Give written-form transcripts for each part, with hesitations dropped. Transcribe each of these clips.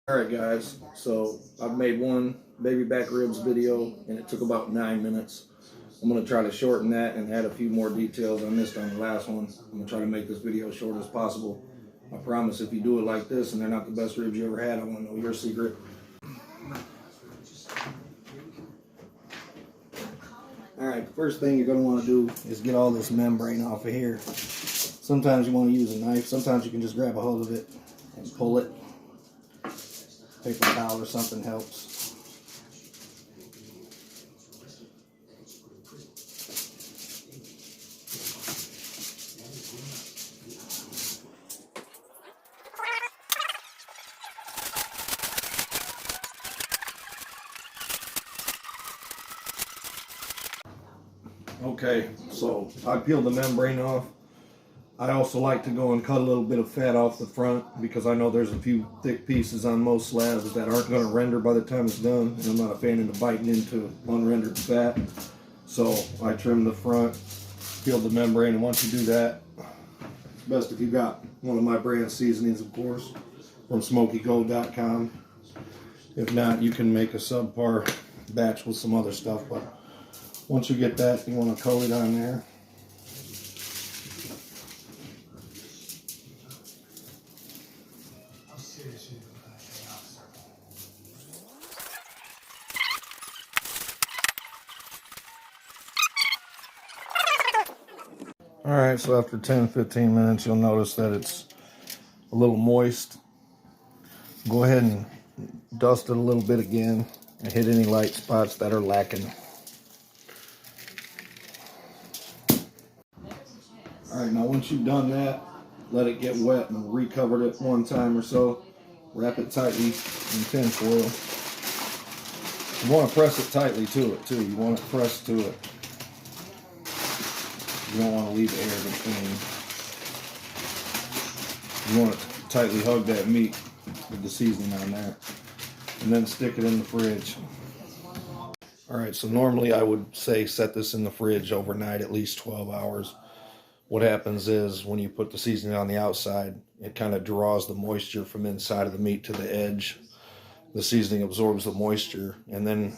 Alright guys, so I've made one baby back ribs video and it took about 9 minutes. I'm going to try to shorten that and add a few more details I missed on the last one. I'm going to try to make this video short as possible. I promise if you do it like this and they're not the best ribs you ever had, I want to know your secret. Alright, the first thing you're going to want to do is get all this membrane off of here. Sometimes you want to use a knife, sometimes you can just grab a hold of it and pull it. Paper towel or something helps. Okay, so I peeled the membrane off. I also like to go and cut a little bit of fat off the front because I know there's a few thick pieces on most slabs that aren't going to render by the time it's done, and I'm not a fan of biting into unrendered fat. So I trim the front, peel the membrane, and once you do that, it's best if you got one of my brand seasonings, of course, from SmokeyGold.com. If not, you can make a subpar batch with some other stuff, but once you get that, you want to coat it on there. Alright, so after 10-15 minutes, you'll notice that it's a little moist. Go ahead and dust it a little bit again and hit any light spots that are lacking. Alright, now once you've done that, let it get wet and recover it one time or so. Wrap it tightly in tin foil. You want to press it tightly to it too. You want it pressed to it. You don't want to leave air between. You want to tightly hug that meat with the seasoning on there. And then stick it in the fridge. Alright, so normally I would say set this in the fridge overnight, at least 12 hours. What happens is when you put the seasoning on the outside, it kind of draws the moisture from inside of the meat to the edge. The seasoning absorbs the moisture, and then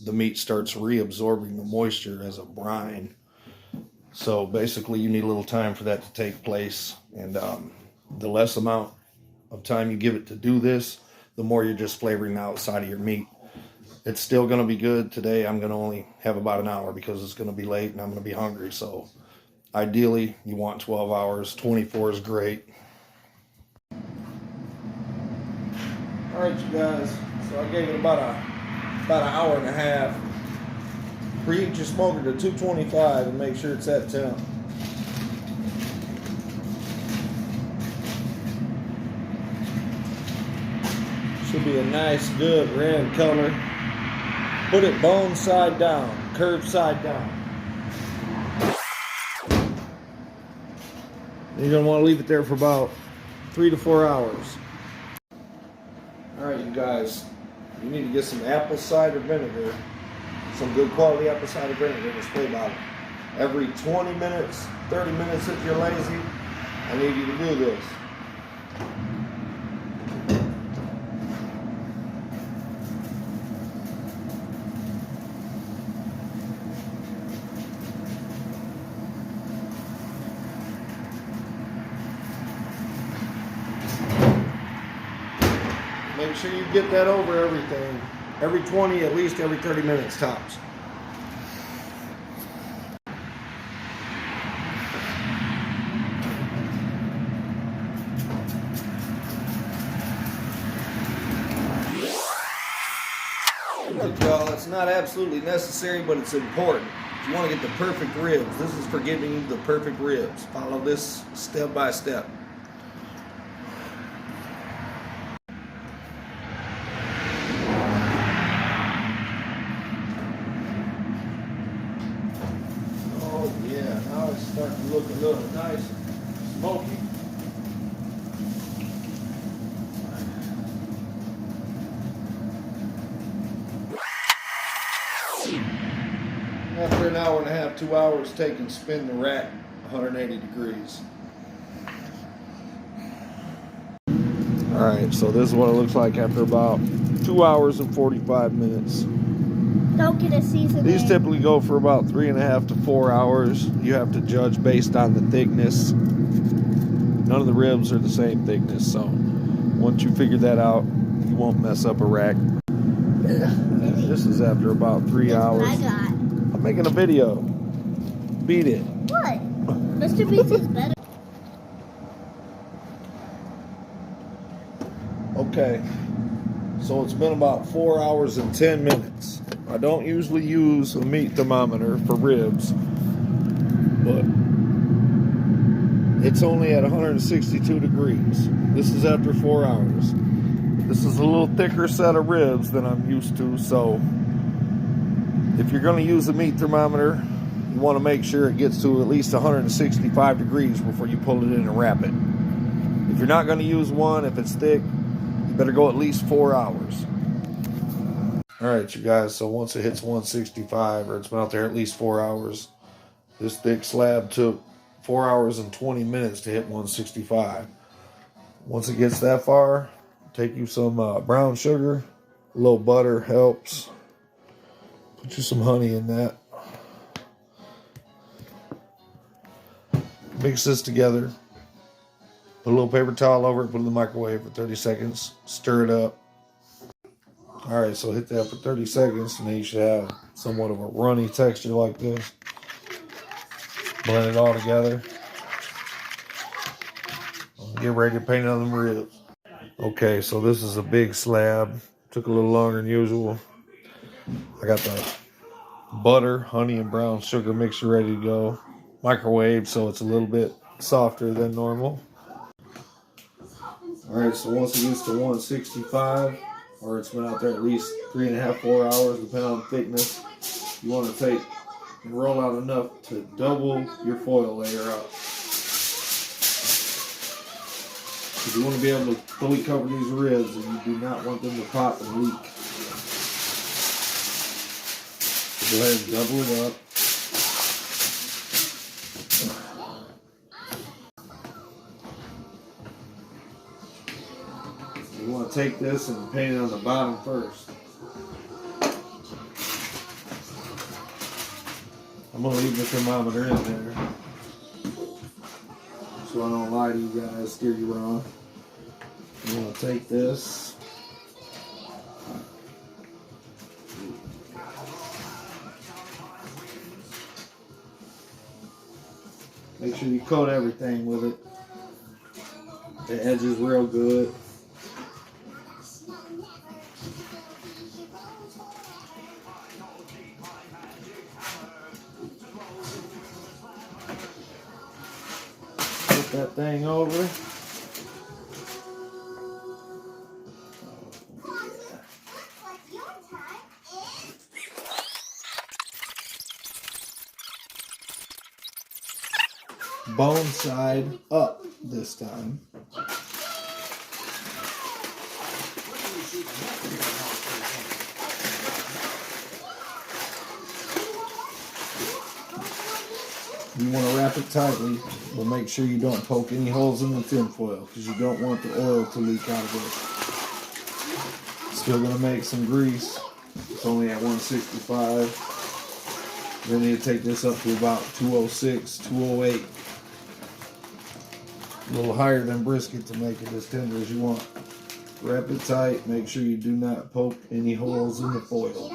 the meat starts reabsorbing the moisture as a brine. So basically you need a little time for that to take place, and the less amount of time you give it to do this, the more you're just flavoring the outside of your meat. It's still going to be good. Today I'm going to only have about an hour because it's going to be late and I'm going to be hungry. So ideally you want 12 hours, 24 is great. Alright you guys, so I gave it about an hour and a half. Preheat your smoker to 225 and make sure it's at temp. Should be a nice, good red color. Put it bone side down, curved side down. You're going to want to leave it there for about 3 to 4 hours. Alright you guys, you need to get some apple cider vinegar. Some good quality apple cider vinegar in a spray bottle. Every 20 minutes, 30 minutes if you're lazy, I need you to do this. Make sure you get that over everything. Every 20, at least every 30 minutes tops. Look y'all, it's not absolutely necessary, but it's important. If you want to get the perfect ribs, this is for giving you the perfect ribs. Follow this step by step. Now it's starting to look a little nice and smoky. After an hour and a half, 2 hours, take and spin the rack 180 degrees. Alright, so this is what it looks like after about 2 hours and 45 minutes. Don't get a seasoning. These typically go for about 3.5 to 4 hours. You have to judge based on the thickness. None of the ribs are the same thickness, so once you figure that out, you won't mess up a rack. This is after about 3 hours. What I got. I'm making a video. Beat it. What? Mr. Beast is better. Okay, so it's been about 4 hours and 10 minutes. I don't usually use a meat thermometer for ribs, but it's only at 162 degrees. This is after 4 hours. This is a little thicker set of ribs than I'm used to, so if you're going to use a meat thermometer, you want to make sure it gets to at least 165 degrees before you pull it in and wrap it. If you're not going to use one, if it's thick, you better go at least 4 hours. Alright, you guys, so once it hits 165, or it's been out there at least 4 hours, this thick slab took 4 hours and 20 minutes to hit 165. Once it gets that far, take you some brown sugar, a little butter helps. Put you some honey in that. Mix this together. Put a little paper towel over it, put it in the microwave for 30 seconds. Stir it up. Alright, so hit that for 30 seconds, and then you should have somewhat of a runny texture like this. Blend it all together. Get ready to paint on them ribs. Okay, so this is a big slab. Took a little longer than usual. I got the butter, honey, and brown sugar mixture ready to go. Microwave, so it's a little bit softer than normal. Alright, so once it gets to 165, or it's been out there at least 3.5, 4 hours, depending on the thickness, you want to take and roll out enough to double your foil layer up. Because you want to be able to fully cover these ribs, and you do not want them to pop and leak. So go ahead and double it up. You want to take this and paint it on the bottom first. I'm going to leave the thermometer in there, so I don't lie to you guys, steer you wrong. You want to take this. Make sure you coat everything with it. The edges real good. Put that thing over. Bone side up this time. You want to wrap it tightly, but make sure you don't poke any holes in the tin foil, because you don't want the oil to leak out of it. Still going to make some grease. It's only at 165. Then you take this up to about 206, 208. A little higher than brisket to make it as tender as you want. Wrap it tight. Make sure you do not poke any holes in the foil.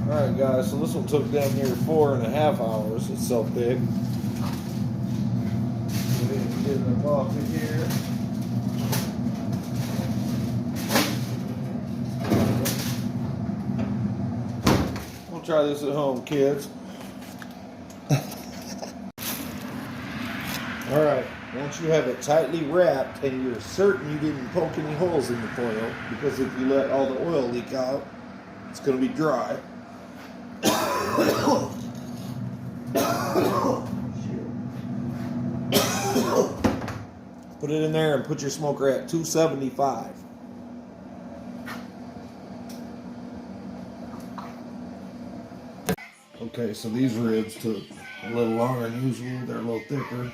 Alright guys, so this one took down near 4.5 hours. It's so thick. Go ahead and get it off of here. We'll try this at home, kids. Alright, once you have it tightly wrapped and you're certain you didn't poke any holes in the foil, because if you let all the oil leak out, it's going to be dry. Put it in there and put your smoker at 275. Okay, so these ribs took a little longer than usual. They're a little thicker.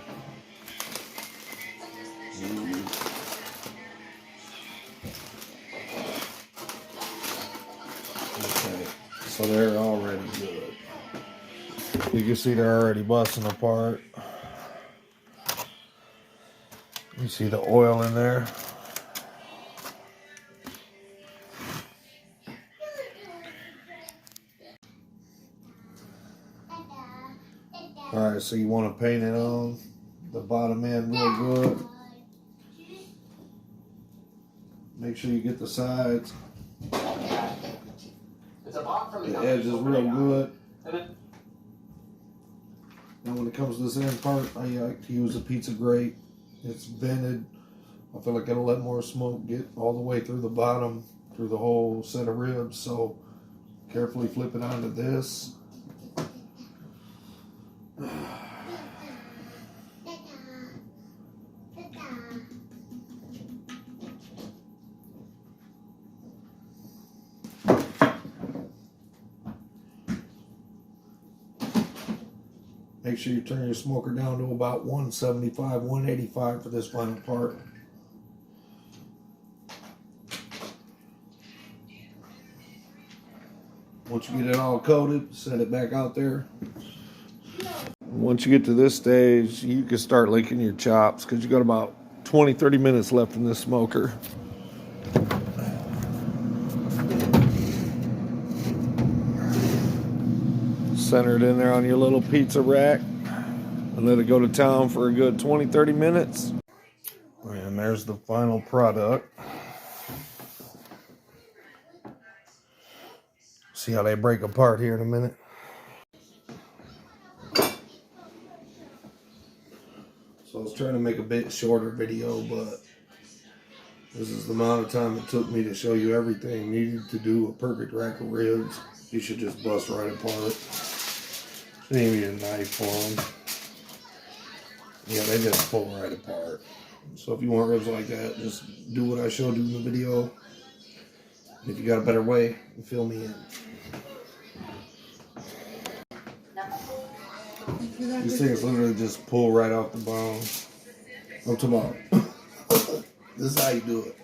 Okay, so they're already good. You can see they're already busting apart. You see the oil in there. Alright, so you want to paint it on the bottom end real good. Make sure you get the sides. The edges real good. And when it comes to this end part, I like to use a pizza grate. It's vented. I feel like it'll let more smoke get all the way through the bottom, through the whole set of ribs. So carefully flip it onto this. Make sure you turn your smoker down to about 175, 185 for this final part. Once you get it all coated, set it back out there. Once you get to this stage, you can start licking your chops because you got about 20-30 minutes left in this smoker. Center it in there on your little pizza rack and let it go to town for a good 20-30 minutes. And there's the final product. See how they break apart here in a minute. So I was trying to make a bit shorter video, but this is the amount of time it took me to show you everything needed to do a perfect rack of ribs. You should just bust right apart. You need a knife for them. Yeah, they just pull right apart. So if you want ribs like that, just do what I showed you in the video. And if you got a better way, fill me in. These things literally just pull right off the bone. I'm talking about. This is how you do it.